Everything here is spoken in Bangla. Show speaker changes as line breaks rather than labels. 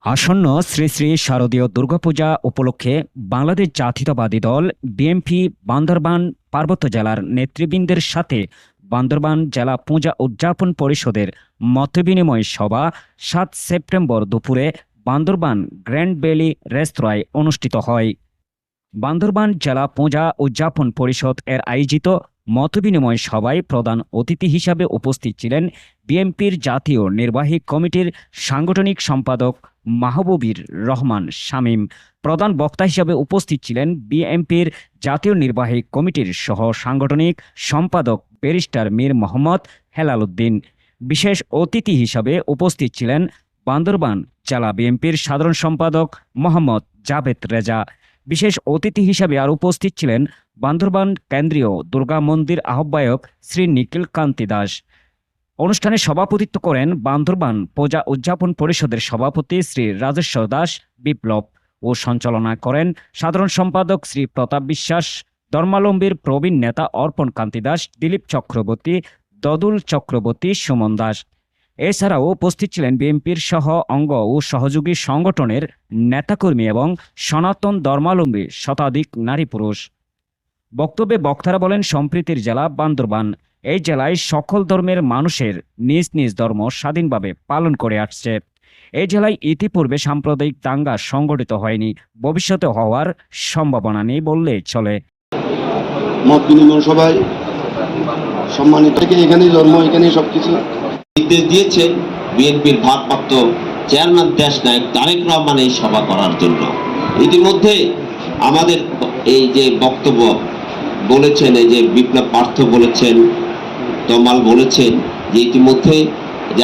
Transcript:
আসন্ন শ্রী শ্রী শারদীয় দুর্গাপূজা উপলক্ষে বাংলাদেশ জাতীয়তাবাদী দল বিএনপি বান্দরবান পার্বত্য জেলার নেতৃবৃন্দের সাথে বান্দরবান জেলা পূজা উদযাপন পরিষদের মতবিনিময় সভা ৭ সেপ্টেম্বর দুপুরে বান্দরবান গ্র্যান্ড ভ্যালি রেস্তোরাঁয় অনুষ্ঠিত হয়। বান্দরবান জেলা পূজা উদযাপন পরিষদ এর আয়োজিত মতবিনিময় সভায় প্রধান অতিথি হিসাবে উপস্থিত ছিলেন বিএনপির জাতীয় নির্বাহী কমিটির সাংগঠনিক সম্পাদক মাহবুবুর রহমান শামীম। প্রধান বক্তা হিসাবে উপস্থিত ছিলেন বিএনপির জাতীয় নির্বাহী কমিটির সহ সাংগঠনিক সম্পাদক ব্যারিস্টার মীর মোহাম্মদ হেলাল উদ্দিন। বিশেষ অতিথি হিসাবে উপস্থিত ছিলেন বান্দরবান জেলা বিএনপির সাধারণ সম্পাদক মোহাম্মদ জাভেদ রেজা। বিশেষ অতিথি হিসাবে আর উপস্থিত ছিলেন বান্দরবান কেন্দ্রীয় দুর্গা মন্দির আহ্বায়ক শ্রী নিখিল কান্তি দাস। অনুষ্ঠানে সভাপতিত্ব করেন বান্দরবান পূজা উদযাপন পরিষদের সভাপতি শ্রী রাজেশ্বর দাস বিপ্লব ও সঞ্চালনা করেন সাধারণ সম্পাদক শ্রী প্রতাপ বিশ্বাস, ধর্মালম্বীর প্রবীণ নেতা অর্পণ কান্তি দাস, দিলীপ চক্রবর্তী, দদুল চক্রবর্তী, সুমন দাস। এছাড়াও উপস্থিত ছিলেন বিএনপির সহ অঙ্গ ও সহযোগী সংগঠনের নেতাকর্মী এবং সনাতন ধর্মাবলম্বী শতাধিক নারী পুরুষ। বক্তব্যে বক্তারা বলেন, সম্প্রীতির জেলা বান্দরবান, এই জেলায় সকল ধর্মের মানুষের নিজ নিজ ধর্ম স্বাধীনভাবে পালন করে আসছে। এই জেলায় ইতিপূর্বে সাম্প্রদায়িক দাঙ্গা সংগঠিত হয়নি, ভবিষ্যতে হওয়ার সম্ভাবনা নেই বললেই চলে।
মত বিনিময় সভায় সম্মানিত থেকে এখানেই জন্ম, এখানেই সবকিছু
নির্দেশ দিয়েছেন বিএনপির ভারপ্রাপ্ত চেয়ারম্যান দেশনায়ক তারেক রহমান এই সভা করার জন্য। ইতিমধ্যে আমাদের এই যে বক্তব্য বলেছেন, এই যে বিপ্লব পার্থ বলেছেন, তমাল বলেছেন যে ইতিমধ্যে যে